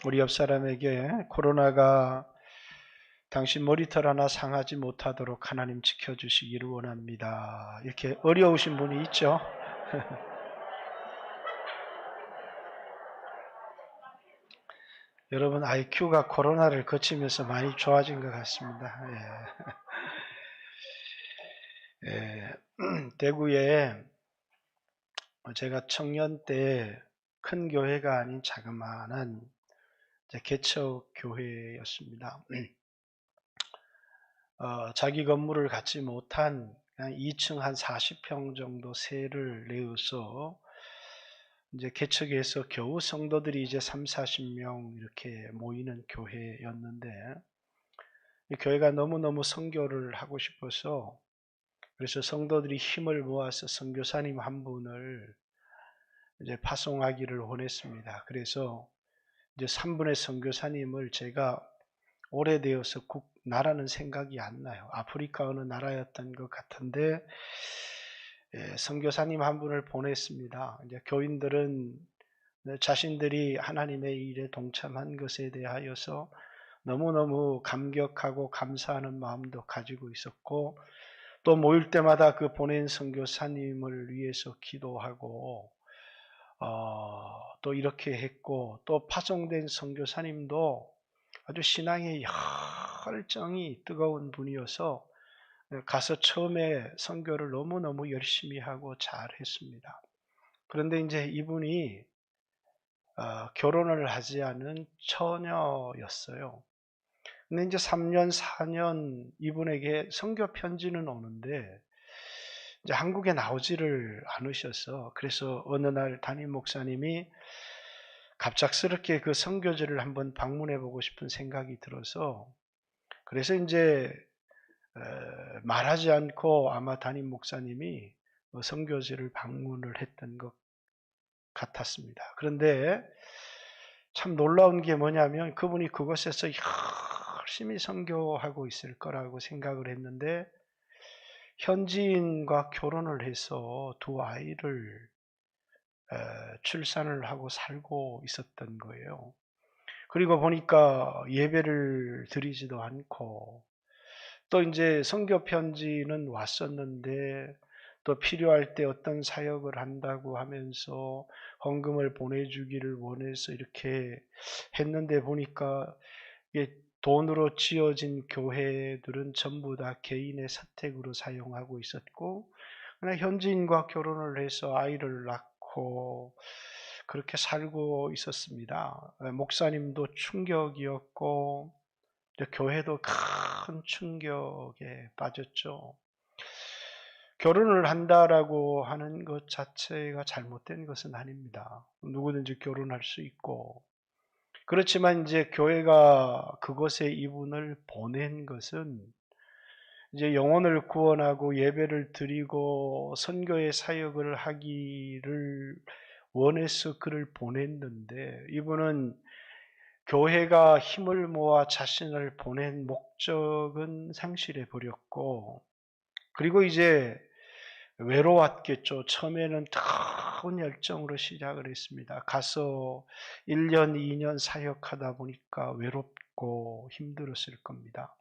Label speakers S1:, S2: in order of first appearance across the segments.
S1: 우리 옆 사람에게 코로나가 당신 머리털 하나 상하지 못하도록 하나님 지켜주시기를 원합니다. 이렇게 어려우신 분이 있죠? 여러분 IQ가 코로나를 거치면서 많이 좋아진 것 같습니다. 예. 대구에 제가 청년 때 큰 교회가 아닌 자그마한 개척 교회였습니다. 자기 건물을 갖지 못한 그냥 2층 한 40평 정도 세를 내어서 이제 개척해서 겨우 성도들이 이제 30-40명 이렇게 모이는 교회였는데, 이 교회가 너무너무 선교를 하고 싶어서, 그래서 성도들이 힘을 모아서 선교사님 한 분을 이제 파송하기를 원했습니다. 그래서 이제 3분의 선교사님을 제가 오래되어서 나라는 생각이 안 나요. 아프리카 어느 나라였던 것 같은데, 선교사님 한 분을 보냈습니다. 이제 교인들은 자신들이 하나님의 일에 동참한 것에 대하여서 너무너무 감격하고 감사하는 마음도 가지고 있었고, 또 모일 때마다 그 보낸 선교사님을 위해서 기도하고 또 이렇게 했고, 또 파송된 선교사님도 아주 신앙의 열정이 뜨거운 분이어서 가서 처음에 선교를 너무너무 열심히 하고 잘했습니다. 그런데 이제 이분이 결혼을 하지 않은 처녀였어요. 근데 이제 3년, 4년 이분에게 선교 편지는 오는데 이제 한국에 나오지를 않으셔서, 그래서 어느 날 담임 목사님이 갑작스럽게 그 선교지를 한번 방문해 보고 싶은 생각이 들어서, 그래서 이제 말하지 않고 아마 담임 목사님이 선교지를 방문을 했던 것 같았습니다. 그런데 참 놀라운 게 뭐냐면, 그분이 그곳에서 열심히 선교하고 있을 거라고 생각을 했는데, 현지인과 결혼을 해서 두 아이를 출산을 하고 살고 있었던 거예요. 그리고 보니까 예배를 드리지도 않고, 또 이제 선교 편지는 왔었는데 또 필요할 때 어떤 사역을 한다고 하면서 헌금을 보내주기를 원해서 이렇게 했는데, 보니까 이게 돈으로 지어진 교회들은 전부 다 개인의 선택으로 사용하고 있었고, 그러나 현지인과 결혼을 해서 아이를 낳고 그렇게 살고 있었습니다. 목사님도 충격이었고 교회도 큰 충격에 빠졌죠. 결혼을 한다라고 하는 것 자체가 잘못된 것은 아닙니다. 누구든지 결혼할 수 있고, 그렇지만 이제 교회가 그곳에 이분을 보낸 것은 이제 영혼을 구원하고 예배를 드리고 선교의 사역을 하기를 원해서 그를 보냈는데, 이분은 교회가 힘을 모아 자신을 보낸 목적은 상실해 버렸고, 그리고 이제 외로웠겠죠. 처음에는 뜨거운 열정으로 시작을 했습니다. 가서 1년, 2년 사역하다 보니까 외롭고 힘들었을 겁니다.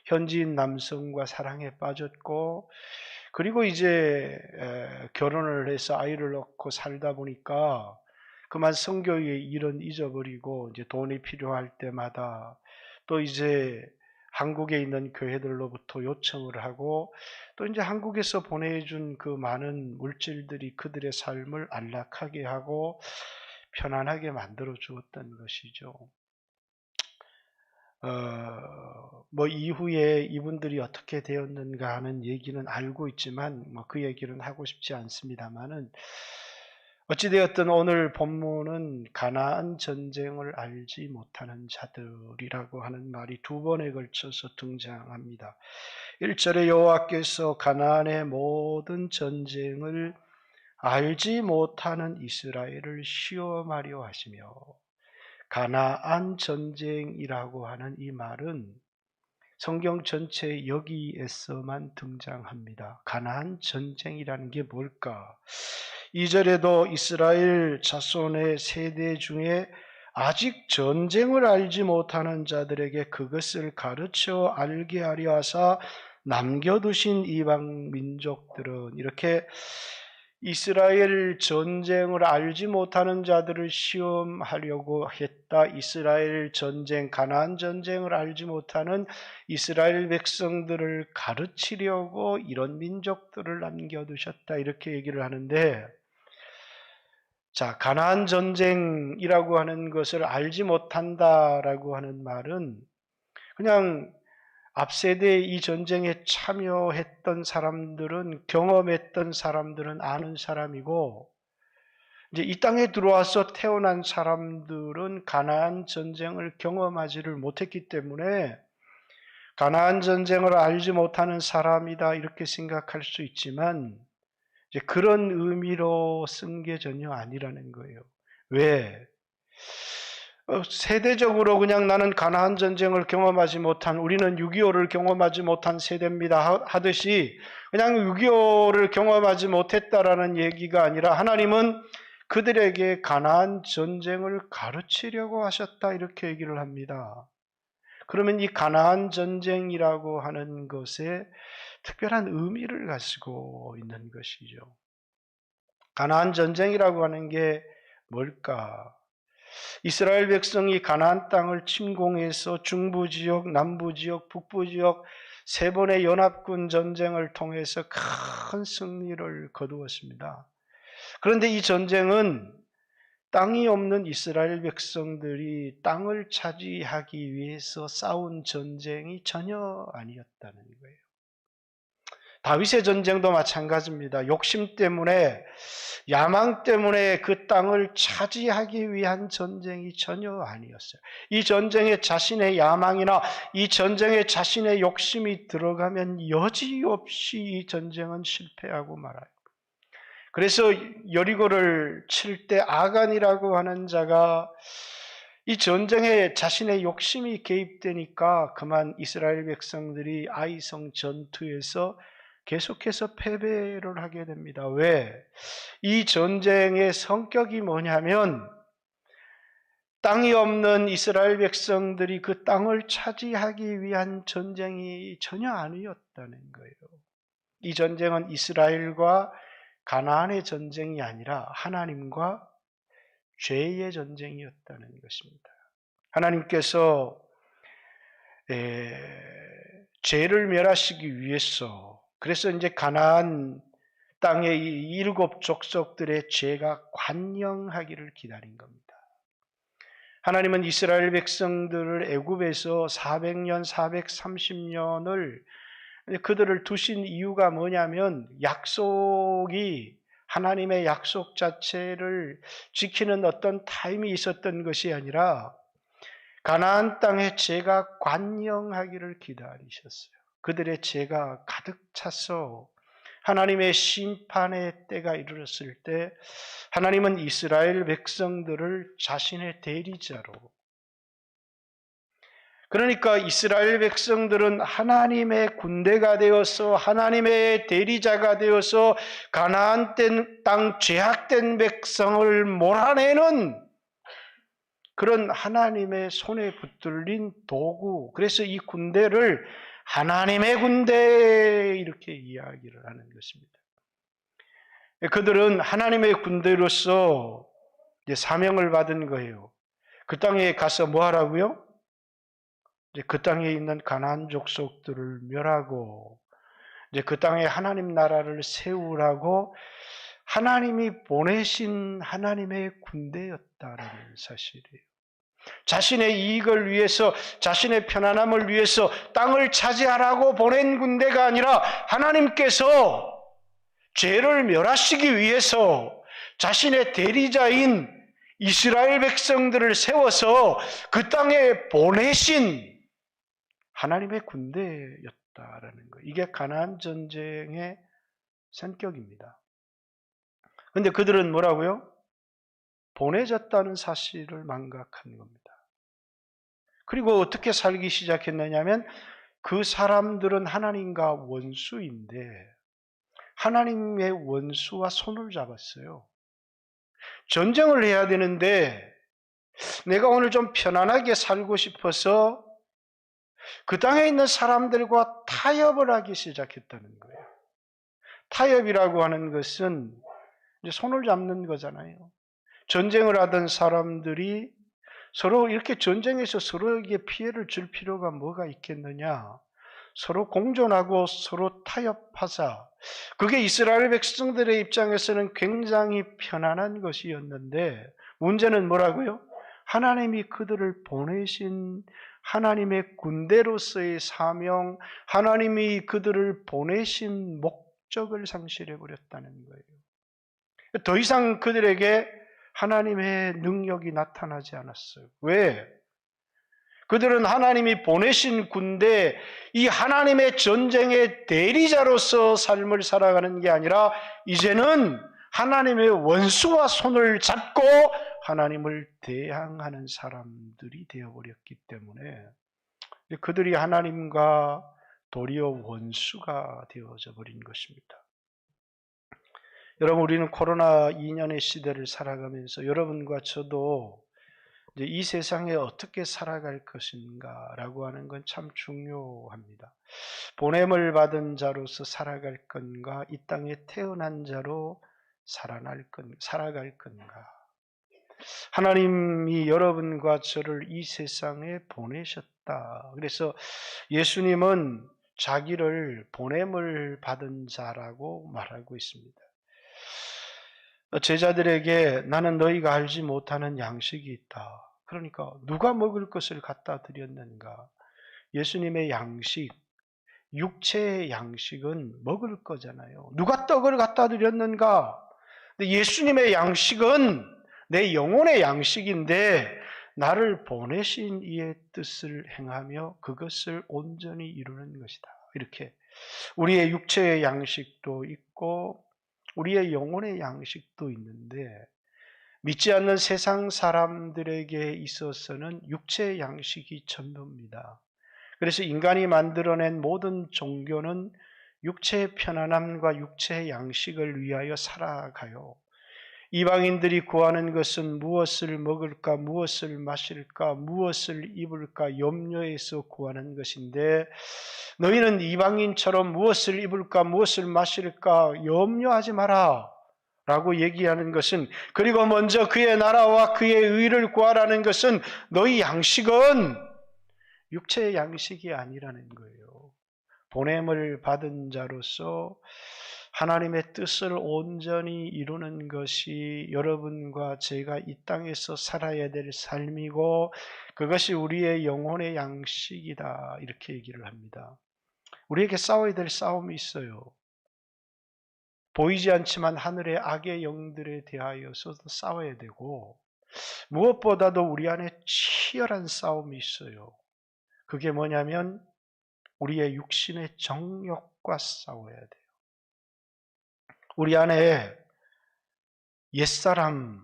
S1: 현지인 남성과 사랑에 빠졌고, 그리고 이제 결혼을 해서 아이를 낳고 살다 보니까 그만 선교의 일은 잊어버리고 이제 돈이 필요할 때마다 또 이제 한국에 있는 교회들로부터 요청을 하고, 또 이제 한국에서 보내준 그 많은 물질들이 그들의 삶을 안락하게 하고 편안하게 만들어 주었던 것이죠. 뭐 이후에 이분들이 어떻게 되었는가 하는 얘기는 알고 있지만 뭐 그 얘기는 하고 싶지 않습니다만은, 어찌되었든 오늘 본문은 가나안 전쟁을 알지 못하는 자들이라고 하는 말이 두 번에 걸쳐서 등장합니다. 1절에 여호와께서 가나안의 모든 전쟁을 알지 못하는 이스라엘을 시험하려 하시며, 가나안 전쟁이라고 하는 이 말은 성경 전체 여기에서만 등장합니다. 가나안 전쟁이라는 게 뭘까? 2절에도 이스라엘 자손의 세대 중에 아직 전쟁을 알지 못하는 자들에게 그것을 가르쳐 알게 하려 하사 남겨두신 이방 민족들은, 이렇게 이스라엘 전쟁을 알지 못하는 자들을 시험하려고 했다. 이스라엘 전쟁, 가나안 전쟁을 알지 못하는 이스라엘 백성들을 가르치려고 이런 민족들을 남겨두셨다. 이렇게 얘기를 하는데, 자, 가나안 전쟁이라고 하는 것을 알지 못한다라고 하는 말은 그냥 앞 세대에 이 전쟁에 참여했던 사람들은, 경험했던 사람들은 아는 사람이고, 이제 이 땅에 들어와서 태어난 사람들은 가나안 전쟁을 경험하지를 못했기 때문에 가나안 전쟁을 알지 못하는 사람이다 이렇게 생각할 수 있지만, 이제 그런 의미로 쓴 게 전혀 아니라는 거예요. 왜? 세대적으로 그냥 나는 가나안 전쟁을 경험하지 못한, 우리는 6.25를 경험하지 못한 세대입니다 하듯이 그냥 6.25를 경험하지 못했다라는 얘기가 아니라, 하나님은 그들에게 가나안 전쟁을 가르치려고 하셨다 이렇게 얘기를 합니다. 그러면 이 가나안 전쟁이라고 하는 것에 특별한 의미를 가지고 있는 것이죠. 가나안 전쟁이라고 하는 게 뭘까? 이스라엘 백성이 가나안 땅을 침공해서 중부 지역, 남부 지역, 북부 지역 세 번의 연합군 전쟁을 통해서 큰 승리를 거두었습니다. 그런데 이 전쟁은 땅이 없는 이스라엘 백성들이 땅을 차지하기 위해서 싸운 전쟁이 전혀 아니었다는 거예요. 다윗의 전쟁도 마찬가지입니다. 욕심 때문에, 야망 때문에 그 땅을 차지하기 위한 전쟁이 전혀 아니었어요. 이 전쟁에 자신의 야망이나 이 전쟁에 자신의 욕심이 들어가면 여지없이 이 전쟁은 실패하고 말아요. 그래서 여리고를 칠 때 아간이라고 하는 자가 이 전쟁에 자신의 욕심이 개입되니까 그만 이스라엘 백성들이 아이성 전투에서 계속해서 패배를 하게 됩니다. 왜? 이 전쟁의 성격이 뭐냐면, 땅이 없는 이스라엘 백성들이 그 땅을 차지하기 위한 전쟁이 전혀 아니었다는 거예요. 이 전쟁은 이스라엘과 가나안의 전쟁이 아니라 하나님과 죄의 전쟁이었다는 것입니다. 하나님께서 죄를 멸하시기 위해서, 그래서 이제 가나안 땅의 이 7 족속들의 죄가 관영하기를 기다린 겁니다. 하나님은 이스라엘 백성들을 애굽에서 400년, 430년을 그들을 두신 이유가 뭐냐면, 약속이, 하나님의 약속 자체를 지키는 어떤 타임이 있었던 것이 아니라 가나안 땅에 죄가 관영하기를 기다리셨어요. 그들의 죄가 가득 차서 하나님의 심판의 때가 이르렀을 때 하나님은 이스라엘 백성들을 자신의 대리자로, 그러니까 이스라엘 백성들은 하나님의 군대가 되어서, 하나님의 대리자가 되어서 가나안 땅 죄악된 백성을 몰아내는 그런 하나님의 손에 붙들린 도구, 그래서 이 군대를 하나님의 군대 이렇게 이야기를 하는 것입니다. 그들은 하나님의 군대로서 이제 사명을 받은 거예요. 그 땅에 가서 뭐 하라고요? 이제 그 땅에 있는 가나안 족속들을 멸하고 이제 그 땅에 하나님 나라를 세우라고 하나님이 보내신 하나님의 군대였다라는 사실이에요. 자신의 이익을 위해서, 자신의 편안함을 위해서 땅을 차지하라고 보낸 군대가 아니라 하나님께서 죄를 멸하시기 위해서 자신의 대리자인 이스라엘 백성들을 세워서 그 땅에 보내신 하나님의 군대였다라는 거예요. 이게 가나안 전쟁의 성격입니다. 그런데 그들은 뭐라고요? 보내졌다는 사실을 망각한 겁니다. 그리고 어떻게 살기 시작했느냐면, 그 사람들은 하나님과 원수인데 하나님의 원수와 손을 잡았어요. 전쟁을 해야 되는데 내가 오늘 좀 편안하게 살고 싶어서 그 땅에 있는 사람들과 타협을 하기 시작했다는 거예요. 타협이라고 하는 것은 이제 손을 잡는 거잖아요. 전쟁을 하던 사람들이 서로 이렇게 전쟁에서 서로에게 피해를 줄 필요가 뭐가 있겠느냐. 서로 공존하고 서로 타협하자. 그게 이스라엘 백성들의 입장에서는 굉장히 편안한 것이었는데 문제는 뭐라고요? 하나님이 그들을 보내신 하나님의 군대로서의 사명, 하나님이 그들을 보내신 목적을 상실해 버렸다는 거예요. 더 이상 그들에게 하나님의 능력이 나타나지 않았어요. 왜? 그들은 하나님이 보내신 군대, 이 하나님의 전쟁의 대리자로서 삶을 살아가는 게 아니라 이제는 하나님의 원수와 손을 잡고 하나님을 대항하는 사람들이 되어버렸기 때문에 그들이 하나님과 도리어 원수가 되어져 버린 것입니다. 여러분, 우리는 코로나 2년의 시대를 살아가면서 여러분과 저도 이제 이 세상에 어떻게 살아갈 것인가라고 하는 건 참 중요합니다. 보냄을 받은 자로서 살아갈 건가, 이 땅에 태어난 자로 살아갈 건가. 하나님이 여러분과 저를 이 세상에 보내셨다. 그래서 예수님은 자기를 보냄을 받은 자라고 말하고 있습니다. 제자들에게 나는 너희가 알지 못하는 양식이 있다. 그러니까 누가 먹을 것을 갖다 드렸는가? 예수님의 양식, 육체의 양식은 먹을 거잖아요. 누가 떡을 갖다 드렸는가? 예수님의 양식은 내 영혼의 양식인데 나를 보내신 이의 뜻을 행하며 그것을 온전히 이루는 것이다. 이렇게 우리의 육체의 양식도 있고 우리의 영혼의 양식도 있는데 믿지 않는 세상 사람들에게 있어서는 육체의 양식이 전부입니다. 그래서 인간이 만들어낸 모든 종교는 육체의 편안함과 육체의 양식을 위하여 살아가요. 이방인들이 구하는 것은 무엇을 먹을까, 무엇을 마실까, 무엇을 입을까 염려해서 구하는 것인데 너희는 이방인처럼 무엇을 입을까, 무엇을 마실까 염려하지 마라 라고 얘기하는 것은, 그리고 먼저 그의 나라와 그의 의를 구하라는 것은 너희 양식은 육체의 양식이 아니라는 거예요. 보냄을 받은 자로서 하나님의 뜻을 온전히 이루는 것이 여러분과 제가 이 땅에서 살아야 될 삶이고 그것이 우리의 영혼의 양식이다, 이렇게 얘기를 합니다. 우리에게 싸워야 될 싸움이 있어요. 보이지 않지만 하늘의 악의 영들에 대하여서도 싸워야 되고 무엇보다도 우리 안에 치열한 싸움이 있어요. 그게 뭐냐면 우리의 육신의 정욕과 싸워야 돼요. 우리 안에 옛사람이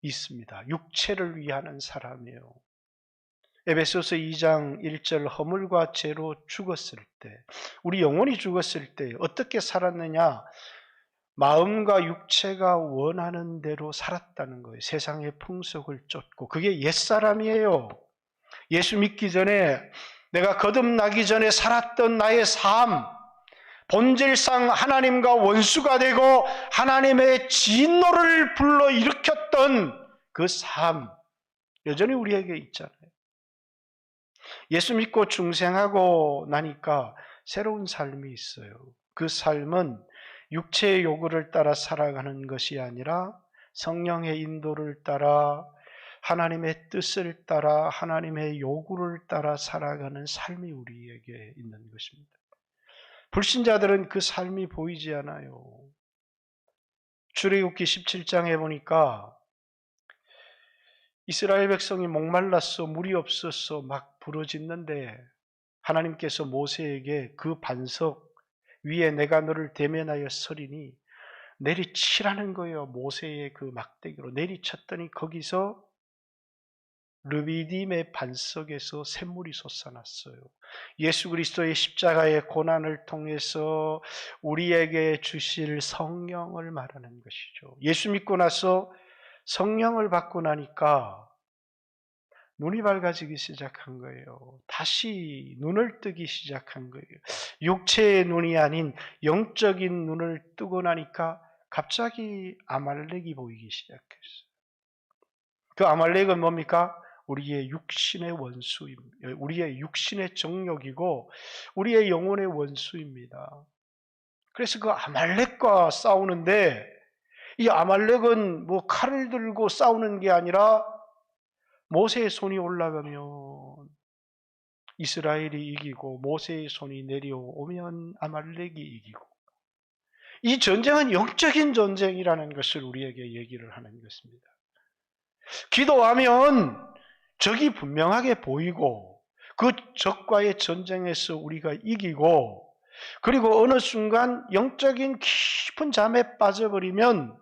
S1: 있습니다. 육체를 위하는 사람이에요. 에베소서 2장 1절 허물과 죄로 죽었을 때, 우리 영혼이 죽었을 때 어떻게 살았느냐? 마음과 육체가 원하는 대로 살았다는 거예요. 세상의 풍속을 쫓고. 그게 옛사람이에요. 예수 믿기 전에 내가 거듭나기 전에 살았던 나의 삶, 본질상 하나님과 원수가 되고 하나님의 진노를 불러일으켰던 그 삶, 여전히 우리에게 있잖아요. 예수 믿고 중생하고 나니까 새로운 삶이 있어요. 그 삶은 육체의 요구를 따라 살아가는 것이 아니라 성령의 인도를 따라 하나님의 뜻을 따라 하나님의 요구를 따라 살아가는 삶이 우리에게 있는 것입니다. 불신자들은 그 삶이 보이지 않아요. 출애굽기 17장에 보니까 이스라엘 백성이 목말랐어, 물이 없었어 막 부르짖는데 하나님께서 모세에게 그 반석 위에 내가 너를 대면하여 서리니 내리치라는 거예요. 모세의 그 막대기로 내리쳤더니 거기서 르비딤의 반석에서 샘물이 솟아났어요. 예수 그리스도의 십자가의 고난을 통해서 우리에게 주실 성령을 말하는 것이죠. 예수 믿고 나서 성령을 받고 나니까 눈이 밝아지기 시작한 거예요. 다시 눈을 뜨기 시작한 거예요. 육체의 눈이 아닌 영적인 눈을 뜨고 나니까 갑자기 아말렉이 보이기 시작했어요. 그 아말렉은 뭡니까? 우리의 육신의 원수입니다. 우리의 육신의 정욕이고 우리의 영혼의 원수입니다. 그래서 그 아말렉과 싸우는데, 이 아말렉은 뭐 칼을 들고 싸우는 게 아니라 모세의 손이 올라가면 이스라엘이 이기고 모세의 손이 내려오면 아말렉이 이기고, 이 전쟁은 영적인 전쟁이라는 것을 우리에게 얘기를 하는 것입니다. 기도하면 적이 분명하게 보이고 그 적과의 전쟁에서 우리가 이기고, 그리고 어느 순간 영적인 깊은 잠에 빠져버리면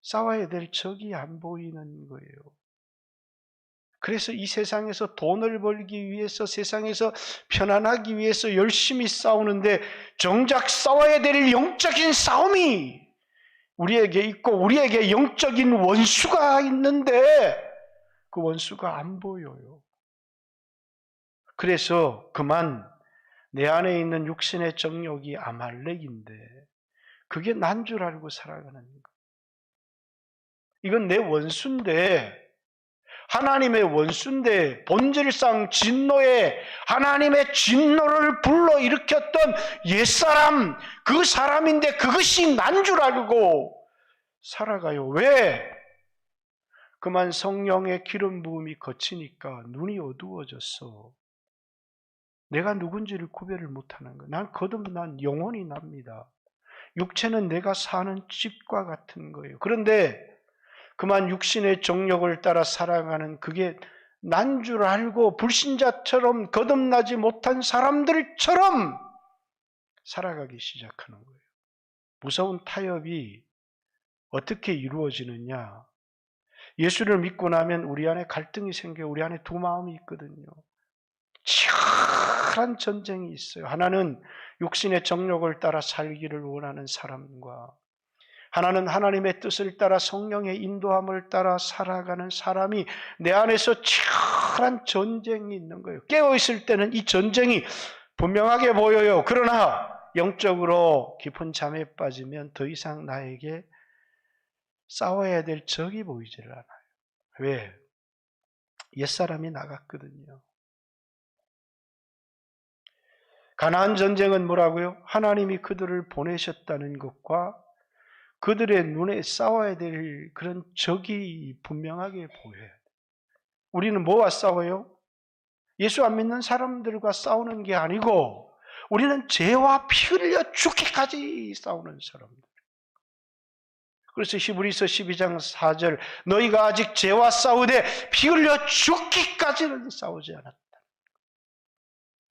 S1: 싸워야 될 적이 안 보이는 거예요. 그래서 이 세상에서 돈을 벌기 위해서, 세상에서 편안하기 위해서 열심히 싸우는데 정작 싸워야 될 영적인 싸움이 우리에게 있고 우리에게 영적인 원수가 있는데 그 원수가 안 보여요. 그래서 그만 내 안에 있는 육신의 정욕이 아말렉인데 그게 난 줄 알고 살아가는 거. 이건 내 원수인데, 하나님의 원수인데, 본질상 진노에 하나님의 진노를 불러일으켰던 옛사람, 그 사람인데 그것이 난 줄 알고 살아가요. 왜? 그만 성령의 기름 부음이 거치니까 눈이 어두워졌어. 내가 누군지를 구별을 못하는 거야. 난 거듭난 영혼이 납니다. 육체는 내가 사는 집과 같은 거예요. 그런데 그만 육신의 정욕을 따라 살아가는 그게 난 줄 알고 불신자처럼 거듭나지 못한 사람들처럼 살아가기 시작하는 거예요. 무서운 타협이 어떻게 이루어지느냐? 예수를 믿고 나면 우리 안에 갈등이 생겨요. 우리 안에 두 마음이 있거든요. 치열한 전쟁이 있어요. 하나는 육신의 정욕을 따라 살기를 원하는 사람과, 하나는 하나님의 뜻을 따라 성령의 인도함을 따라 살아가는 사람이 내 안에서 치열한 전쟁이 있는 거예요. 깨어있을 때는 이 전쟁이 분명하게 보여요. 그러나 영적으로 깊은 잠에 빠지면 더 이상 나에게 싸워야 될 적이 보이질 않아요. 왜? 옛사람이 나갔거든요. 가나안 전쟁은 뭐라고요? 하나님이 그들을 보내셨다는 것과 그들의 눈에 싸워야 될 그런 적이 분명하게 보여요. 우리는 뭐와 싸워요? 예수 안 믿는 사람들과 싸우는 게 아니고 우리는 죄와 피 흘려 죽기까지 싸우는 사람들. 그래서 히브리서 12장 4절, 너희가 아직 죄와 싸우되 피 흘려 죽기까지는 싸우지 않았다.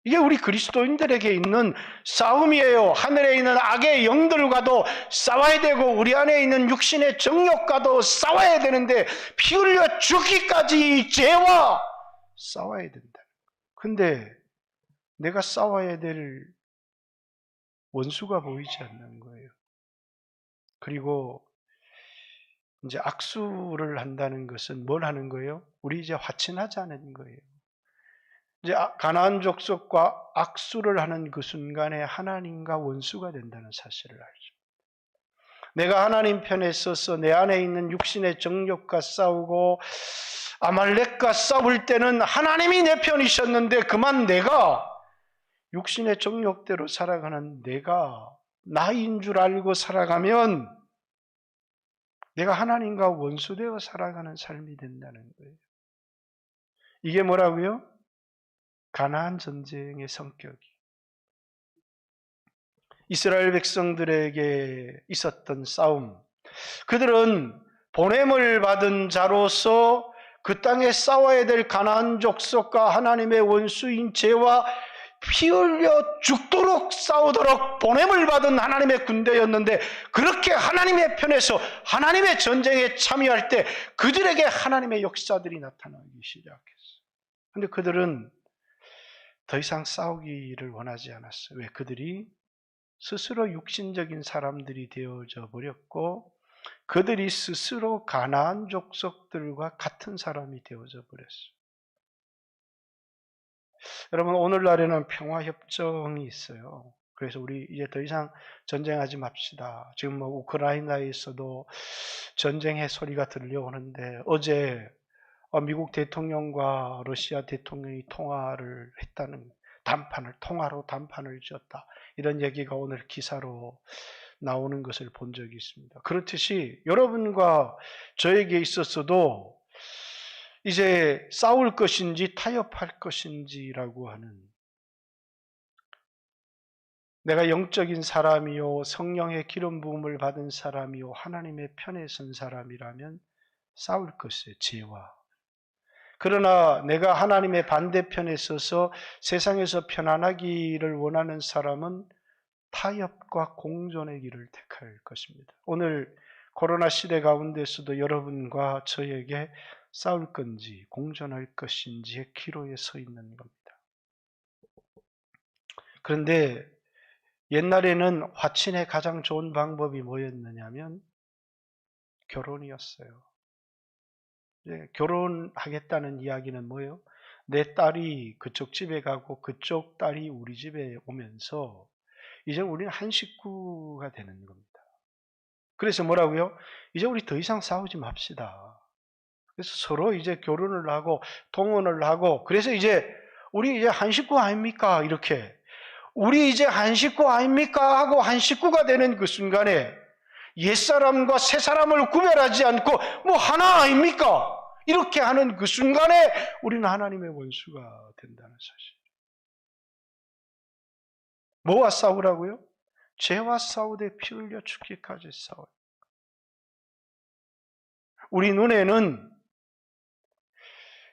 S1: 이게 우리 그리스도인들에게 있는 싸움이에요. 하늘에 있는 악의 영들과도 싸워야 되고 우리 안에 있는 육신의 정욕과도 싸워야 되는데 피 흘려 죽기까지 죄와 싸워야 된다. 근데 내가 싸워야 될 원수가 보이지 않는 거예요. 그리고 이제 악수를 한다는 것은 뭘 하는 거예요? 우리 이제 화친하자는 거예요. 이제 가나안 족속과 악수를 하는 그 순간에 하나님과 원수가 된다는 사실을 알죠. 내가 하나님 편에 서서 내 안에 있는 육신의 정욕과 싸우고 아말렉과 싸울 때는 하나님이 내 편이셨는데 그만 내가 육신의 정욕대로 살아가는 내가 나인 줄 알고 살아가면 내가 하나님과 원수되어 살아가는 삶이 된다는 거예요. 이게 뭐라고요? 가나안 전쟁의 성격이. 이스라엘 백성들에게 있었던 싸움. 그들은 보냄을 받은 자로서 그 땅에 싸워야 될 가나안 족속과 하나님의 원수인 죄와 피 흘려 죽도록 싸우도록 보냄을 받은 하나님의 군대였는데, 그렇게 하나님의 편에서 하나님의 전쟁에 참여할 때 그들에게 하나님의 역사들이 나타나기 시작했어요. 그런데 그들은 더 이상 싸우기를 원하지 않았어요. 왜? 그들이 스스로 육신적인 사람들이 되어져 버렸고 그들이 스스로 가나안 족속들과 같은 사람이 되어져 버렸어요. 여러분, 오늘날에는 평화협정이 있어요. 그래서 우리 이제 더 이상 전쟁하지 맙시다. 지금 뭐 우크라이나에서도 전쟁의 소리가 들려오는데, 어제 미국 대통령과 러시아 대통령이 통화를 했다는, 통화로 담판을 지었다, 이런 얘기가 오늘 기사로 나오는 것을 본 적이 있습니다. 그렇듯이 여러분과 저에게 있어서도 이제 싸울 것인지 타협할 것인지라고 하는, 내가 영적인 사람이요 성령의 기름 부음을 받은 사람이요 하나님의 편에 선 사람이라면 싸울 것이에요, 죄와. 그러나 내가 하나님의 반대편에 서서 세상에서 편안하기를 원하는 사람은 타협과 공존의 길을 택할 것입니다. 오늘 코로나 시대 가운데서도 여러분과 저에게 싸울 건지 공존할 것인지의 기로에 서 있는 겁니다. 그런데 옛날에는 화친의 가장 좋은 방법이 뭐였느냐면 결혼이었어요. 결혼하겠다는 이야기는 뭐예요? 내 딸이 그쪽 집에 가고 그쪽 딸이 우리 집에 오면서 이제 우리는 한 식구가 되는 겁니다. 그래서 뭐라고요? 이제 우리 더 이상 싸우지 맙시다. 그래서 서로 이제 결혼을 하고 동원을 하고, 그래서 이제 우리 이제 한 식구 아닙니까? 이렇게 우리 이제 한 식구 아닙니까? 하고 한 식구가 되는 그 순간에 옛사람과 새사람을 구별하지 않고 뭐 하나 아닙니까? 이렇게 하는 그 순간에 우리는 하나님의 원수가 된다는 사실. 뭐와 싸우라고요? 죄와 싸우되 피 흘려 죽기까지 싸워요. 우리 눈에는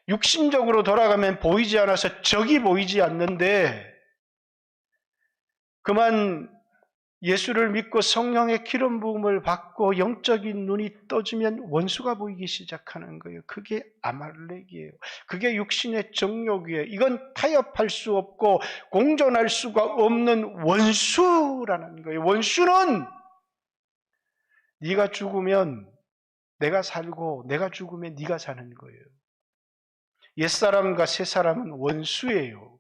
S1: 육신적으로 돌아가면 보이지 않아서 적이 보이지 않는데, 그만 예수를 믿고 성령의 기름 부음을 받고 영적인 눈이 떠지면 원수가 보이기 시작하는 거예요. 그게 아말렉이에요. 그게 육신의 정욕이에요. 이건 타협할 수 없고 공존할 수가 없는 원수라는 거예요. 원수는 네가 죽으면 내가 살고 내가 죽으면 네가 사는 거예요. 옛사람과 새사람은 원수예요.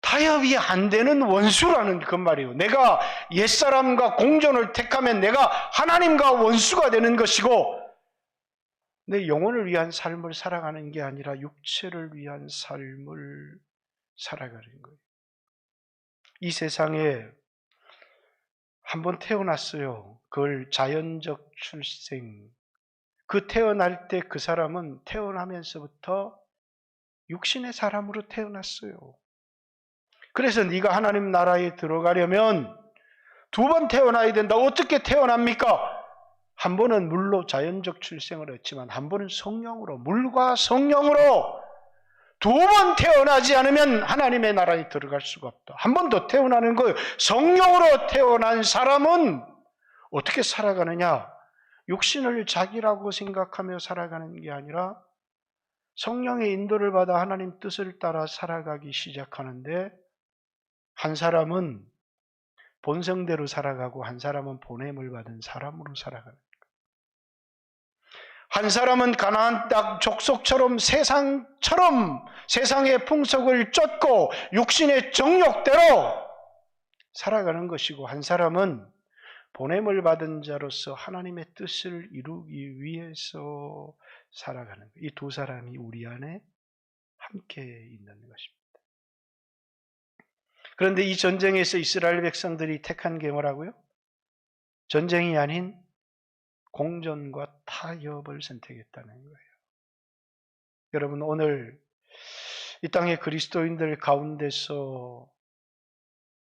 S1: 타협이 안 되는 원수라는 그 말이에요. 내가 옛사람과 공존을 택하면 내가 하나님과 원수가 되는 것이고, 내 영혼을 위한 삶을 살아가는 게 아니라 육체를 위한 삶을 살아가는 거예요. 이 세상에 한번 태어났어요. 그걸 자연적 출생. 그 태어날 때 그 사람은 태어나면서부터 육신의 사람으로 태어났어요. 그래서 네가 하나님 나라에 들어가려면 두 번 태어나야 된다. 어떻게 태어납니까? 한 번은 물로 자연적 출생을 했지만 한 번은 성령으로, 물과 성령으로 두 번 태어나지 않으면 하나님의 나라에 들어갈 수가 없다. 한 번 더 태어나는 거예요. 성령으로 태어난 사람은 어떻게 살아가느냐? 육신을 자기라고 생각하며 살아가는 게 아니라 성령의 인도를 받아 하나님 뜻을 따라 살아가기 시작하는데, 한 사람은 본성대로 살아가고 한 사람은 보냄을 받은 사람으로 살아가는 거예요. 한 사람은 가나안 땅 족속처럼 세상의 풍속을 쫓고 육신의 정욕대로 살아가는 것이고, 한 사람은 보냄을 받은 자로서 하나님의 뜻을 이루기 위해서 살아가는 거예요. 이 두 사람이 우리 안에 함께 있는 것입니다. 그런데 이 전쟁에서 이스라엘 백성들이 택한 게 뭐라고요? 전쟁이 아닌 공존과 타협을 선택했다는 거예요. 여러분, 오늘 이 땅의 그리스도인들 가운데서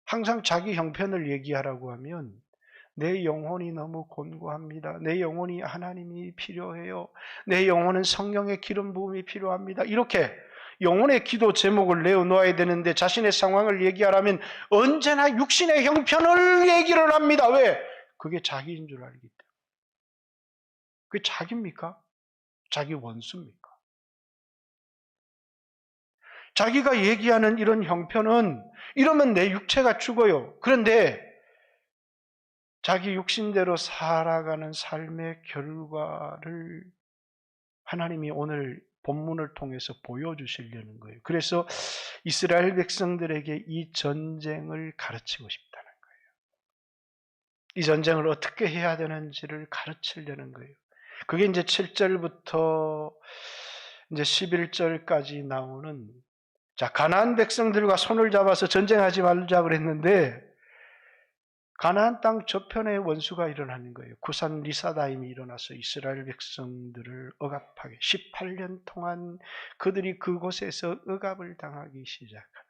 S1: 항상 자기 형편을 얘기하라고 하면 내 영혼이 너무 곤고합니다. 내 영혼이 하나님이 필요해요. 내 영혼은 성령의 기름 부음이 필요합니다. 이렇게 영혼의 기도 제목을 내어놓아야 되는데 자신의 상황을 얘기하라면 언제나 육신의 형편을 얘기를 합니다. 왜? 그게 자기인 줄 알기 때문에. 그게 자기입니까? 자기 원수입니까? 자기가 얘기하는 이런 형편은 이러면 내 육체가 죽어요. 그런데 자기 육신대로 살아가는 삶의 결과를 하나님이 오늘 본문을 통해서 보여주시려는 거예요. 그래서 이스라엘 백성들에게 이 전쟁을 가르치고 싶다는 거예요. 이 전쟁을 어떻게 해야 되는지를 가르치려는 거예요. 그게 이제 7절부터 이제 11절까지 나오는, 자, 가나안 백성들과 손을 잡아서 전쟁하지 말자 그랬는데 가나안 땅 저편에 원수가 일어나는 거예요. 구산 리사다임이 일어나서 이스라엘 백성들을 억압하게, 18년 동안 그들이 그곳에서 억압을 당하기 시작합니다.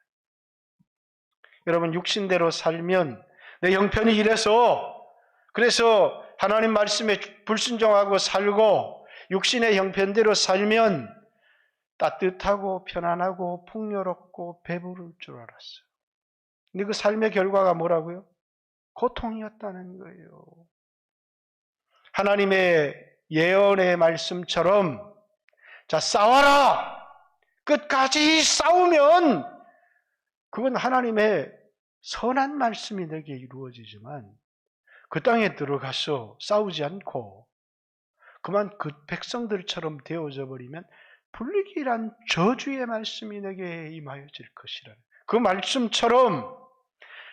S1: 여러분, 육신대로 살면 내 형편이 이래서, 그래서 하나님 말씀에 불순종하고 살고 육신의 형편대로 살면 따뜻하고 편안하고 풍요롭고 배부를 줄 알았어요. 근데 그 삶의 결과가 뭐라고요? 고통이었다는 거예요. 하나님의 예언의 말씀처럼, 자, 싸워라! 끝까지 싸우면 그건 하나님의 선한 말씀이 내게 이루어지지만 그 땅에 들어가서 싸우지 않고 그만 그 백성들처럼 되어져 버리면 불리기란 저주의 말씀이 내게 임하여질 것이라. 그 말씀처럼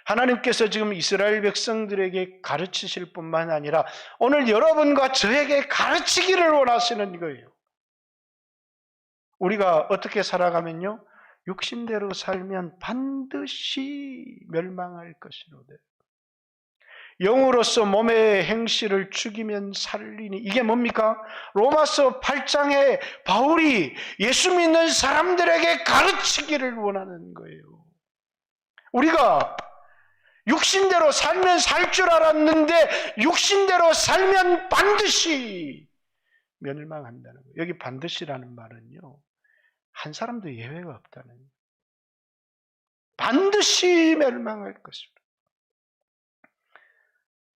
S1: 하나님께서 지금 이스라엘 백성들에게 가르치실 뿐만 아니라 오늘 여러분과 저에게 가르치기를 원하시는 거예요. 우리가 어떻게 살아가면요, 육신대로 살면 반드시 멸망할 것이로되 영으로서 몸의 행실을 죽이면 살리니. 이게 뭡니까? 로마서 8장에 바울이 예수 믿는 사람들에게 가르치기를 원하는 거예요. 우리가 육신대로 살면 살 줄 알았는데 육신대로 살면 반드시 멸망한다는 거예요. 여기 반드시라는 말은요, 한 사람도 예외가 없다는 거예요. 반드시 멸망할 것입니다.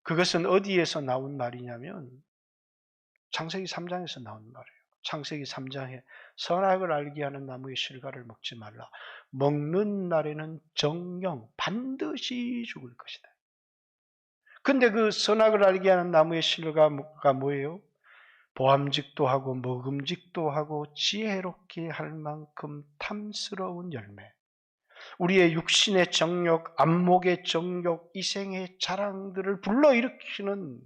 S1: 그것은 어디에서 나온 말이냐면 창세기 3장에서 나온 말이에요. 창세기 3장에 선악을 알게 하는 나무의 실과를 먹지 말라. 먹는 날에는 정령 반드시 죽을 것이다. 근데 그 선악을 알게 하는 나무의 실과가 뭐예요? 보암직도 하고 먹음직도 하고 지혜롭게 할 만큼 탐스러운 열매. 우리의 육신의 정욕, 안목의 정욕, 이생의 자랑들을 불러일으키는,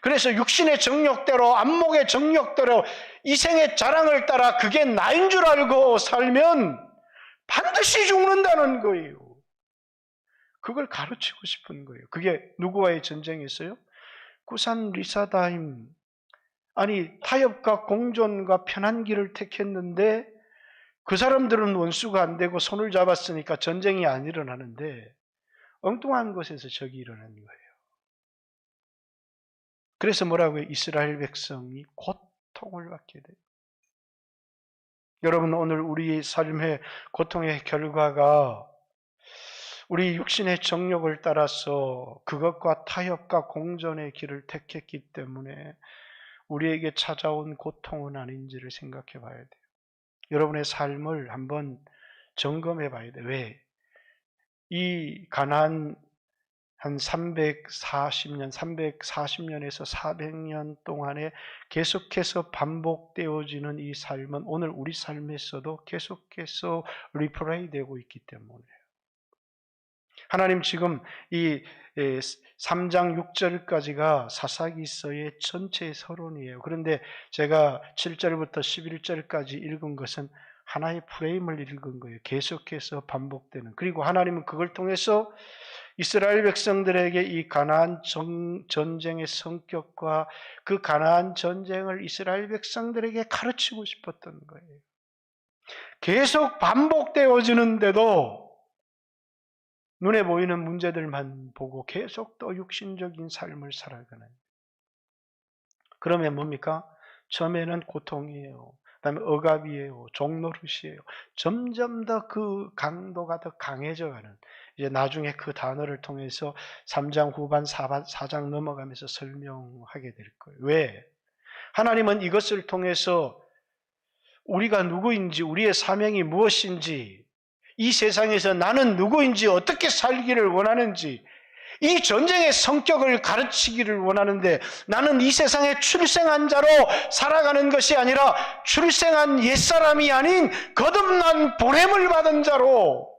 S1: 그래서 육신의 정욕대로, 안목의 정욕대로, 이생의 자랑을 따라 그게 나인 줄 알고 살면 반드시 죽는다는 거예요. 그걸 가르치고 싶은 거예요. 그게 누구와의 전쟁이었어요? 구산 리사다임, 아니 타협과 공존과 편한 길을 택했는데 그 사람들은 원수가 안 되고 손을 잡았으니까 전쟁이 안 일어나는데 엉뚱한 곳에서 적이 일어나는 거예요. 그래서 뭐라고요? 이스라엘 백성이 고통을 받게 돼요. 여러분, 오늘 우리 삶의 고통의 결과가 우리 육신의 정욕을 따라서 그것과 타협과 공존의 길을 택했기 때문에 우리에게 찾아온 고통은 아닌지를 생각해 봐야 돼요. 여러분의 삶을 한번 점검해 봐야 돼요. 왜? 이 가나안 한 340년에서 400년 동안에 계속해서 반복되어지는 이 삶은 오늘 우리 삶에서도 계속해서 리플레이 되고 있기 때문이에요. 하나님 지금 이 3장 6절까지가 사사기서의 전체 서론이에요. 그런데 제가 7절부터 11절까지 읽은 것은 하나의 프레임을 읽은 거예요. 계속해서 반복되는. 그리고 하나님은 그걸 통해서 이스라엘 백성들에게 이 가나안 전쟁의 성격과 그 가나안 전쟁을 이스라엘 백성들에게 가르치고 싶었던 거예요. 계속 반복되어지는데도 눈에 보이는 문제들만 보고 계속 또 육신적인 삶을 살아가는. 그러면 뭡니까? 처음에는 고통이에요. 그다음에 억압이에요. 종노릇이에요. 점점 더 그 강도가 더 강해져가는. 이제 나중에 그 단어를 통해서 3장 후반 4장 넘어가면서 설명하게 될 거예요. 왜? 하나님은 이것을 통해서 우리가 누구인지, 우리의 사명이 무엇인지, 이 세상에서 나는 누구인지, 어떻게 살기를 원하는지, 이 전쟁의 성격을 가르치기를 원하는데 나는 이 세상에 출생한 자로 살아가는 것이 아니라 출생한 옛사람이 아닌 거듭난 보냄을 받은 자로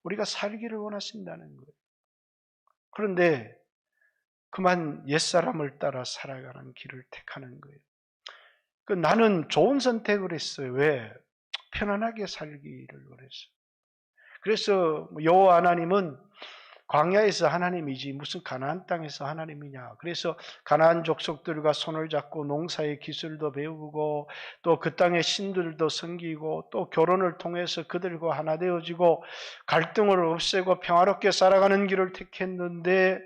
S1: 우리가 살기를 원하신다는 거예요. 그런데 그만 옛사람을 따라 살아가는 길을 택하는 거예요. 나는 좋은 선택을 했어요. 왜? 편안하게 살기를 원했어요. 그래서 여호와 하나님은 광야에서 하나님이지 무슨 가나안 땅에서 하나님이냐. 그래서 가나안 족속들과 손을 잡고 농사의 기술도 배우고 또 그 땅의 신들도 섬기고 또 결혼을 통해서 그들과 하나 되어지고 갈등을 없애고 평화롭게 살아가는 길을 택했는데,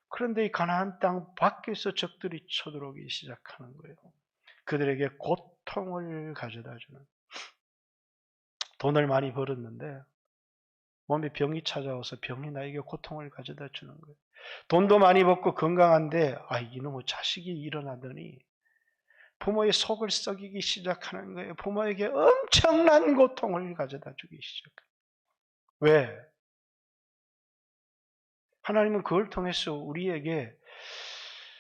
S1: 그런데 이 가나안 땅 밖에서 적들이 쳐들어오기 시작하는 거예요. 그들에게 고통을 가져다 주는. 돈을 많이 벌었는데 몸에 병이 찾아와서 병이 나에게 고통을 가져다 주는 거예요. 돈도 많이 벌고 건강한데 이놈의 자식이 일어나더니 부모의 속을 썩이기 시작하는 거예요. 부모에게 엄청난 고통을 가져다 주기 시작해요. 왜? 하나님은 그걸 통해서 우리에게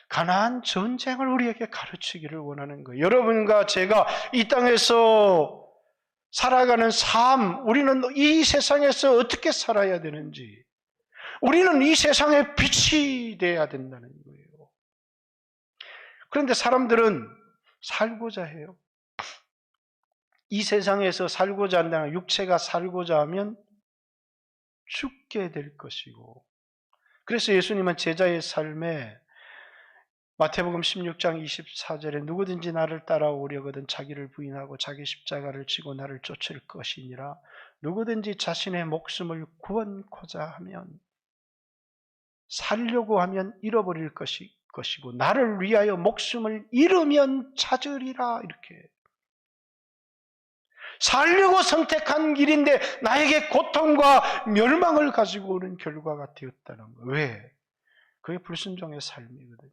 S1: 가나안 전쟁을 우리에게 가르치기를 원하는 거예요. 여러분과 제가 이 땅에서 살아가는 삶, 우리는 이 세상에서 어떻게 살아야 되는지, 우리는 이 세상의 빛이 되어야 된다는 거예요. 그런데 사람들은 살고자 해요. 이 세상에서 살고자 한다면, 육체가 살고자 하면 죽게 될 것이고, 그래서 예수님은 제자의 삶에 마태복음 16장 24절에 누구든지 나를 따라오려거든 자기를 부인하고 자기 십자가를 지고 나를 쫓을 것이니라. 누구든지 자신의 목숨을 구원코자 하면, 살려고 하면 잃어버릴 것이고 나를 위하여 목숨을 잃으면 찾으리라. 이렇게 살려고 선택한 길인데 나에게 고통과 멸망을 가지고 오는 결과가 되었다는 거예요. 왜? 그게 불순종의 삶이거든요.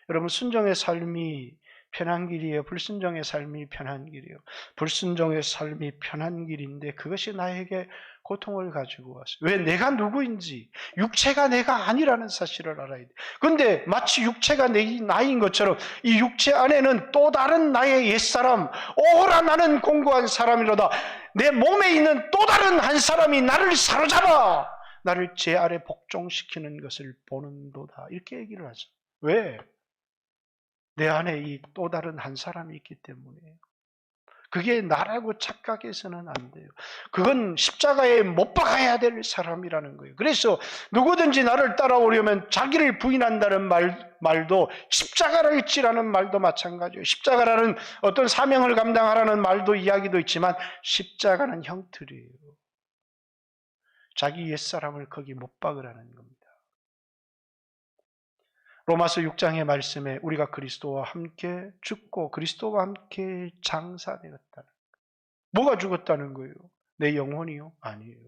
S1: 여러분, 순종의 삶이 편한 길이에요? 불순종의 삶이 편한 길이에요? 불순종의 삶이 편한 길인데 그것이 나에게 고통을 가지고 왔어요. 왜? 내가 누구인지, 육체가 내가 아니라는 사실을 알아야 돼. 그런데 마치 육체가 나인 것처럼 이 육체 안에는 또 다른 나의 옛사람, 오호라 나는 공고한 사람이로다. 내 몸에 있는 또 다른 한 사람이 나를 사로잡아 나를 제 아래 복종시키는 것을 보는도다. 이렇게 얘기를 하죠. 왜? 내 안에 이 또 다른 한 사람이 있기 때문이에요. 그게 나라고 착각해서는 안 돼요. 그건 십자가에 못 박아야 될 사람이라는 거예요. 그래서 누구든지 나를 따라오려면 자기를 부인한다는 말도 십자가를 지라는 말도 마찬가지예요. 십자가라는 어떤 사명을 감당하라는 말도 이야기도 있지만 십자가는 형틀이에요. 자기 옛사람을 거기 못 박으라는 겁니다. 로마서 6장의 말씀에 우리가 그리스도와 함께 죽고 그리스도와 함께 장사되었다는 거예요. 뭐가 죽었다는 거예요? 내 영혼이요? 아니에요.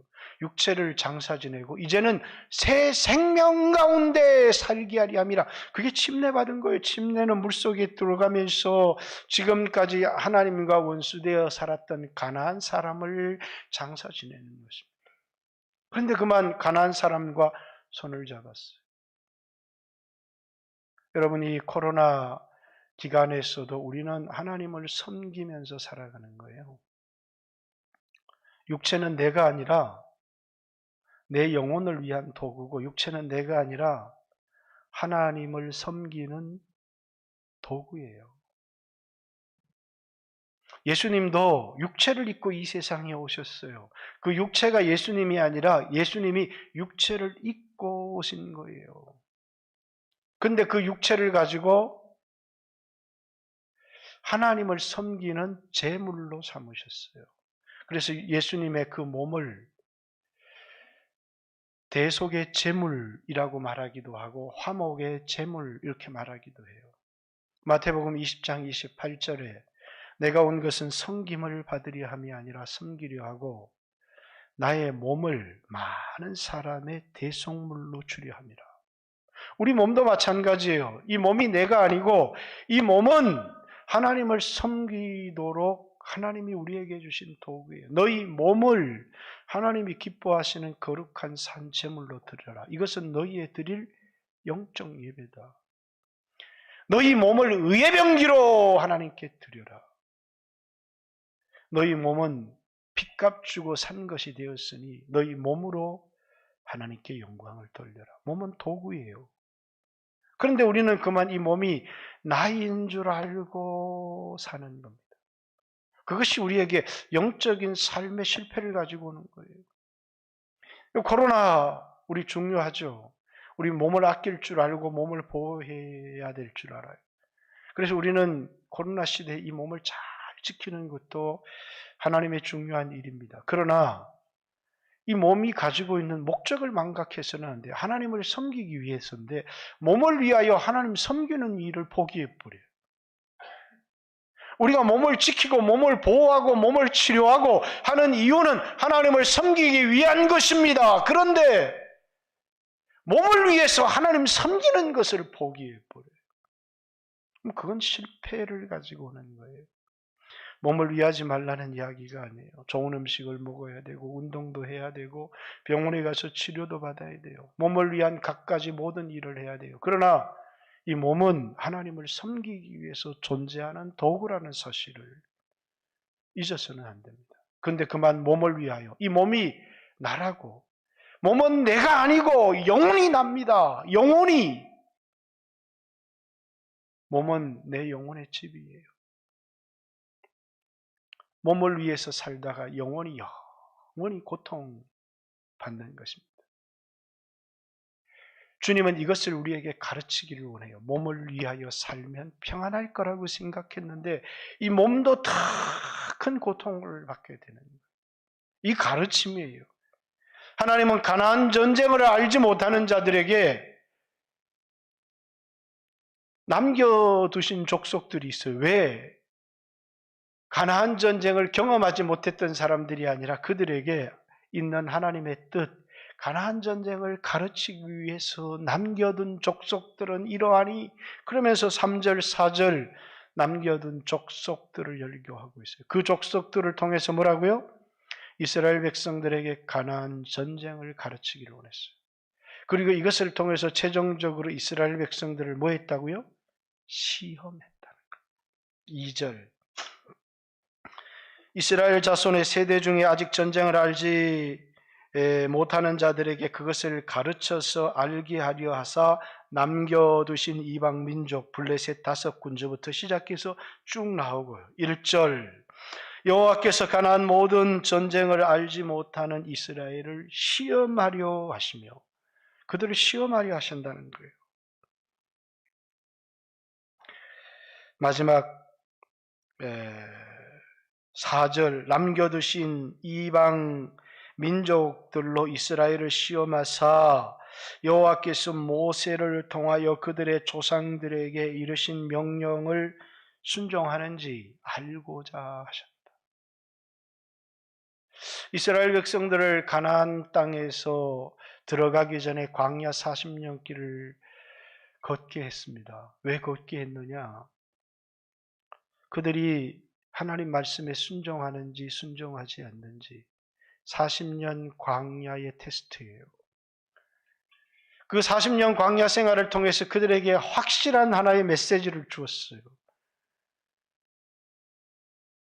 S1: 육체를 장사 지내고 이제는 새 생명 가운데 살게 하리 함이라. 그게 침례받은 거예요. 침례는 물속에 들어가면서 지금까지 하나님과 원수되어 살았던 가나안 사람을 장사 지내는 것입니다. 그런데 그만 가나안 사람과 손을 잡았어요. 여러분, 이 코로나 기간에서도 우리는 하나님을 섬기면서 살아가는 거예요. 육체는 내가 아니라 내 영혼을 위한 도구고, 육체는 내가 아니라 하나님을 섬기는 도구예요. 예수님도 육체를 입고 이 세상에 오셨어요. 그 육체가 예수님이 아니라 예수님이 육체를 입고 오신 거예요. 근데 그 육체를 가지고 하나님을 섬기는 제물로 삼으셨어요. 그래서 예수님의 그 몸을 대속의 제물이라고 말하기도 하고 화목의 제물 이렇게 말하기도 해요. 마태복음 20장 28절에 내가 온 것은 섬김을 받으려 함이 아니라 섬기려 하고 나의 몸을 많은 사람의 대속물로 주려 함이라. 우리 몸도 마찬가지예요. 이 몸이 내가 아니고 이 몸은 하나님을 섬기도록 하나님이 우리에게 주신 도구예요. 너희 몸을 하나님이 기뻐하시는 거룩한 산 제물로 드려라. 이것은 너희에 드릴 영적 예배다. 너희 몸을 의의 병기로 하나님께 드려라. 너희 몸은 핏값 주고 산 것이 되었으니 너희 몸으로 하나님께 영광을 돌려라. 몸은 도구예요. 그런데 우리는 그만 이 몸이 나인 줄 알고 사는 겁니다. 그것이 우리에게 영적인 삶의 실패를 가지고 오는 거예요. 코로나 우리 중요하죠. 우리 몸을 아낄 줄 알고 몸을 보호해야 될 줄 알아요. 그래서 우리는 코로나 시대에 이 몸을 잘 지키는 것도 하나님의 중요한 일입니다. 그러나 이 몸이 가지고 있는 목적을 망각해서는 안 돼요. 하나님을 섬기기 위해서인데 몸을 위하여 하나님 섬기는 일을 포기해버려요. 우리가 몸을 지키고 몸을 보호하고 몸을 치료하고 하는 이유는 하나님을 섬기기 위한 것입니다. 그런데 몸을 위해서 하나님 섬기는 것을 포기해버려요. 그건 실패를 가지고 오는 거예요. 몸을 위하지 말라는 이야기가 아니에요. 좋은 음식을 먹어야 되고 운동도 해야 되고 병원에 가서 치료도 받아야 돼요. 몸을 위한 갖가지 모든 일을 해야 돼요. 그러나 이 몸은 하나님을 섬기기 위해서 존재하는 도구라는 사실을 잊어서는 안 됩니다. 그런데 그만 몸을 위하여 이 몸이 나라고 몸은 내가 아니고 영혼이 납니다. 영혼이 몸은 내 영혼의 집이에요. 몸을 위해서 살다가 영혼이 고통받는 것입니다. 주님은 이것을 우리에게 가르치기를 원해요. 몸을 위하여 살면 평안할 거라고 생각했는데 이 몸도 더 큰 고통을 받게 되는 거예요. 이 가르침이에요. 하나님은 가나안 전쟁을 알지 못하는 자들에게 남겨두신 족속들이 있어요. 왜? 가나안 전쟁을 경험하지 못했던 사람들이 아니라 그들에게 있는 하나님의 뜻, 가나안 전쟁을 가르치기 위해서 남겨둔 족속들은 이러하니 그러면서 3절, 4절 남겨둔 족속들을 열교하고 있어요. 그 족속들을 통해서 뭐라고요? 이스라엘 백성들에게 가나안 전쟁을 가르치기를 원했어요. 그리고 이것을 통해서 최종적으로 이스라엘 백성들을 뭐 했다고요? 시험했다는 거예요. 2절 이스라엘 자손의 세대 중에 아직 전쟁을 알지 못하는 자들에게 그것을 가르쳐서 알게 하려 하사 남겨두신 이방 민족 블레셋 5군주부터 시작해서 쭉 나오고요. 1절 여호와께서 가나안 모든 전쟁을 알지 못하는 이스라엘을 시험하려 하시며 그들을 시험하려 하신다는 거예요. 마지막 4절 남겨두신 이방 민족들로 이스라엘을 시험하사 여호와께서 모세를 통하여 그들의 조상들에게 이르신 명령을 순종하는지 알고자 하셨다. 이스라엘 백성들을 가나안 땅에서 들어가기 전에 광야 40년 길을 걷게 했습니다. 왜 걷게 했느냐? 그들이 하나님 말씀에 순종하는지 순종하지 않는지 40년 광야의 테스트예요. 그 40년 광야 생활을 통해서 그들에게 확실한 하나의 메시지를 주었어요.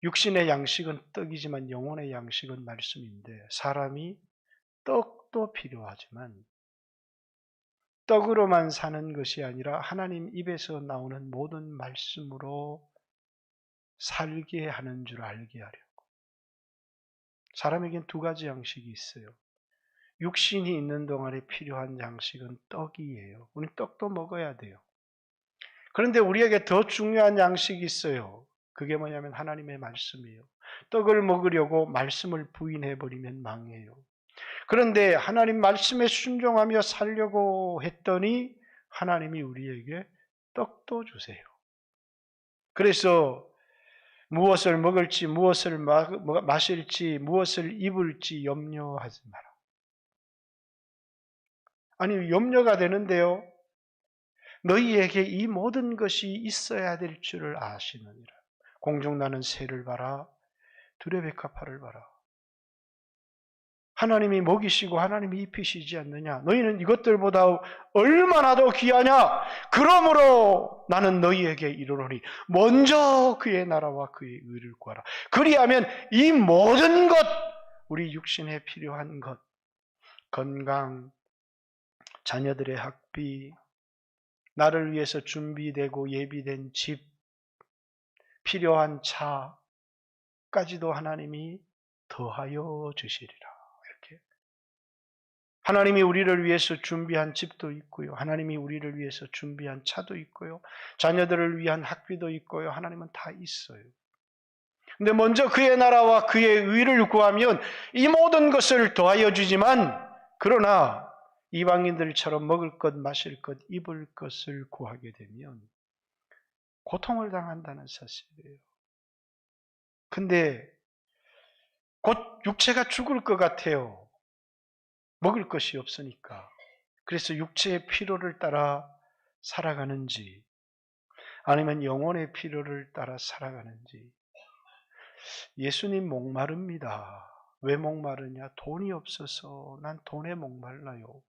S1: 육신의 양식은 떡이지만 영혼의 양식은 말씀인데 사람이 떡도 필요하지만 떡으로만 사는 것이 아니라 하나님 입에서 나오는 모든 말씀으로 살게 하는 줄 알게 하려고. 사람에겐 2가지 양식이 있어요. 육신이 있는 동안에 필요한 양식은 떡이에요. 우리 떡도 먹어야 돼요. 그런데 우리에게 더 중요한 양식이 있어요. 그게 뭐냐면 하나님의 말씀이에요. 떡을 먹으려고 말씀을 부인해버리면 망해요. 그런데 하나님 말씀에 순종하며 살려고 했더니 하나님이 우리에게 떡도 주세요. 그래서 무엇을 먹을지, 무엇을 마실지, 무엇을 입을지 염려하지 마라. 아니, 염려가 되는데요. 너희에게 이 모든 것이 있어야 될 줄을 아시느니라. 공중나는 새를 봐라. 둘의 백합화를 봐라. 하나님이 먹이시고 하나님이 입히시지 않느냐? 너희는 이것들보다 얼마나 더 귀하냐? 그러므로 나는 너희에게 이르노니 먼저 그의 나라와 그의 의를 구하라. 그리하면 이 모든 것, 우리 육신에 필요한 것, 건강, 자녀들의 학비, 나를 위해서 준비되고 예비된 집, 필요한 차까지도 하나님이 더하여 주시리라. 하나님이 우리를 위해서 준비한 집도 있고요. 하나님이 우리를 위해서 준비한 차도 있고요. 자녀들을 위한 학비도 있고요. 하나님은 다 있어요. 근데 먼저 그의 나라와 그의 의를 구하면 이 모든 것을 더하여 주지만, 그러나 이방인들처럼 먹을 것, 마실 것, 입을 것을 구하게 되면 고통을 당한다는 사실이에요. 근데 곧 육체가 죽을 것 같아요. 먹을 것이 없으니까. 그래서 육체의 필요를 따라 살아가는지 아니면 영혼의 필요를 따라 살아가는지. 예수님 목마릅니다. 왜 목마르냐? 돈이 없어서 난 돈에 목말라요.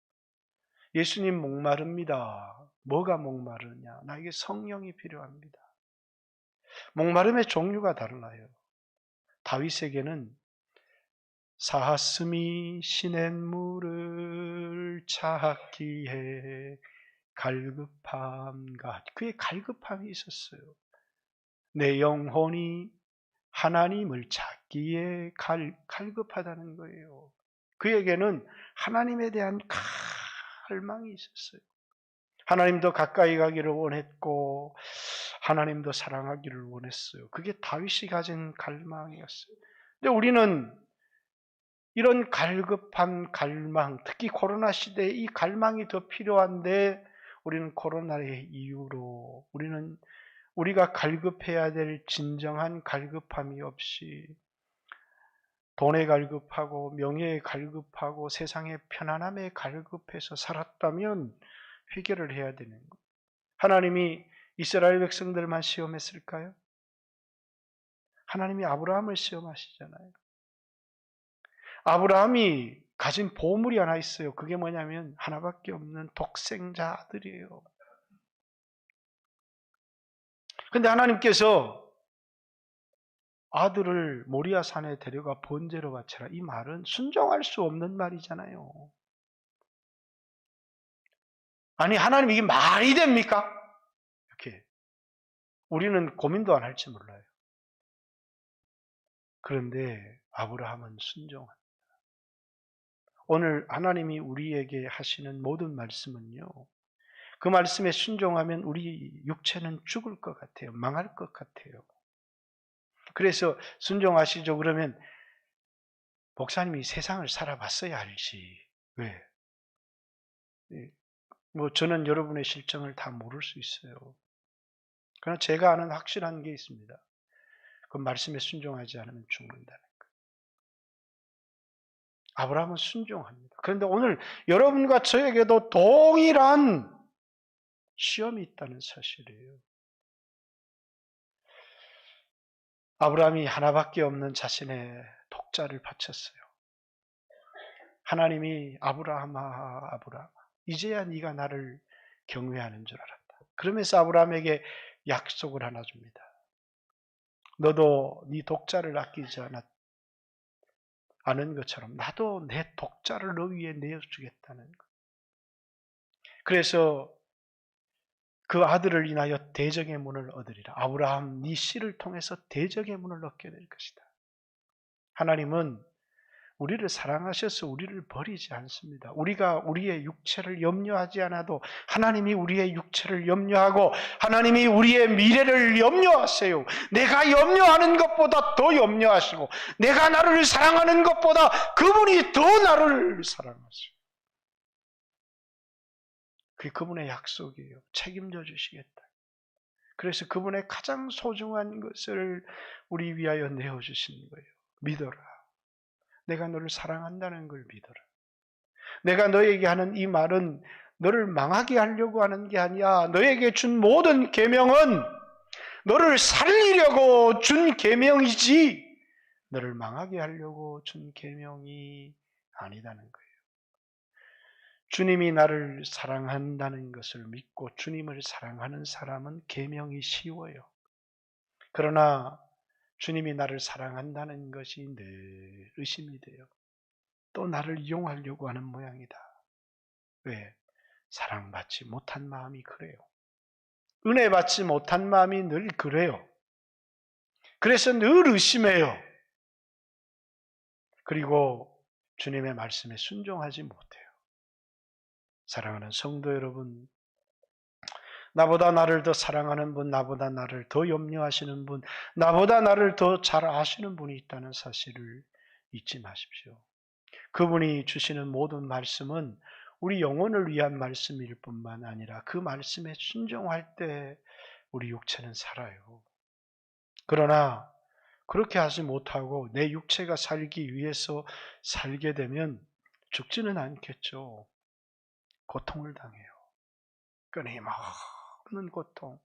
S1: 예수님 목마릅니다. 뭐가 목마르냐? 나에게 성령이 필요합니다. 목마름의 종류가 달라요. 다윗에게는 사슴이 시냇물을 찾기에 갈급함과, 그의 갈급함이 있었어요. 내 영혼이 하나님을 찾기에 갈급하다는 거예요. 그에게는 하나님에 대한 갈망이 있었어요. 하나님도 가까이 가기를 원했고 하나님도 사랑하기를 원했어요. 그게 다윗이 가진 갈망이었어요. 근데 우리는 이런 갈급한 갈망, 특히 코로나 시대에 이 갈망이 더 필요한데, 우리는 코로나의 이유로 우리가 갈급해야 될 진정한 갈급함이 없이 돈에 갈급하고 명예에 갈급하고 세상의 편안함에 갈급해서 살았다면 해결을 해야 되는 거예요. 하나님이 이스라엘 백성들만 시험했을까요? 하나님이 아브라함을 시험하시잖아요. 아브라함이 가진 보물이 하나 있어요. 그게 뭐냐면 하나밖에 없는 독생자 아들이에요. 그런데 하나님께서 아들을 모리아 산에 데려가 번제로 바쳐라, 이 말은 순종할 수 없는 말이잖아요. 아니, 하나님 이게 말이 됩니까? 이렇게 우리는 고민도 안 할지 몰라요. 그런데 아브라함은 순종합니다. 오늘 하나님이 우리에게 하시는 모든 말씀은요, 그 말씀에 순종하면 우리 육체는 죽을 것 같아요. 망할 것 같아요. 그래서 순종하시죠. 그러면 목사님이 세상을 살아봤어야 알지. 왜? 저는 여러분의 실정을 다 모를 수 있어요. 그러나 제가 아는 확실한 게 있습니다. 그 말씀에 순종하지 않으면 죽는다는 거. 아브라함은 순종합니다. 그런데 오늘 여러분과 저에게도 동일한 시험이 있다는 사실이에요. 아브라함이 하나밖에 없는 자신의 독자를 바쳤어요. 하나님이 아브라함아, 아브라함아, 이제야 네가 나를 경외하는 줄 알았다. 그러면서 아브라함에게 약속을 하나 줍니다. 너도 네 독자를 아끼지 않은 것처럼 나도 내 독자를 너 위에 내어주겠다는 것. 그래서 그 아들을 인하여 대적의 문을 얻으리라. 아브라함, 네 씨를 통해서 대적의 문을 얻게 될 것이다. 하나님은 우리를 사랑하셔서 우리를 버리지 않습니다. 우리가 우리의 육체를 염려하지 않아도 하나님이 우리의 육체를 염려하고 하나님이 우리의 미래를 염려하세요. 내가 염려하는 것보다 더 염려하시고 내가 나를 사랑하는 것보다 그분이 더 나를 사랑하세요. 그게 그분의 약속이에요. 책임져 주시겠다. 그래서 그분의 가장 소중한 것을 우리 위하여 내어주시는 거예요. 믿어라. 내가 너를 사랑한다는 걸 믿어라. 내가 너에게 하는 이 말은 너를 망하게 하려고 하는 게 아니야. 너에게 준 모든 계명은 너를 살리려고 준 계명이지 너를 망하게 하려고 준 계명이 아니다는 거예요. 주님이 나를 사랑한다는 것을 믿고 주님을 사랑하는 사람은 계명이 쉬워요. 그러나 주님이 나를 사랑한다는 것이 늘 의심이 돼요. 또 나를 이용하려고 하는 모양이다. 왜? 사랑받지 못한 마음이 그래요. 은혜 받지 못한 마음이 늘 그래요. 그래서 늘 의심해요. 그리고 주님의 말씀에 순종하지 못해요. 사랑하는 성도 여러분, 나보다 나를 더 사랑하는 분, 나보다 나를 더 염려하시는 분, 나보다 나를 더 잘 아시는 분이 있다는 사실을 잊지 마십시오. 그분이 주시는 모든 말씀은 우리 영혼을 위한 말씀일 뿐만 아니라 그 말씀에 순종할 때 우리 육체는 살아요. 그러나 그렇게 하지 못하고 내 육체가 살기 위해서 살게 되면 죽지는 않겠죠. 고통을 당해요. 끊임없는 고통.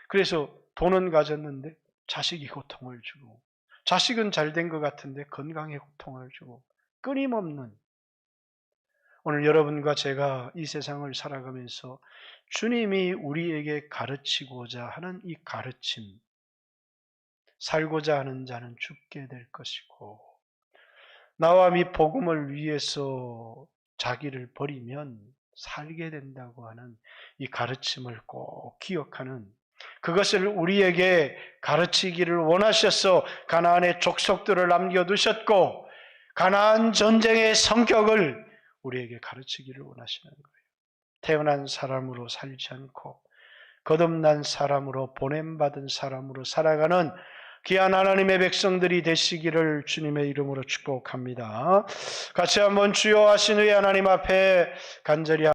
S1: 그래서 돈은 가졌는데 자식이 고통을 주고, 자식은 잘 된 것 같은데 건강에 고통을 주고, 끊임없는. 오늘 여러분과 제가 이 세상을 살아가면서 주님이 우리에게 가르치고자 하는 이 가르침, 살고자 하는 자는 죽게 될 것이고, 나와 및 복음을 위해서 자기를 버리면 살게 된다고 하는 이 가르침을 꼭 기억하는, 그것을 우리에게 가르치기를 원하셔서 가나안의 족속들을 남겨두셨고 가나안 전쟁의 성격을 우리에게 가르치기를 원하시는 거예요. 태어난 사람으로 살지 않고 거듭난 사람으로, 보냄받은 사람으로 살아가는 귀한 하나님의 백성들이 되시기를 주님의 이름으로 축복합니다. 같이 한번 주여 하신 후에 하나님 앞에 간절히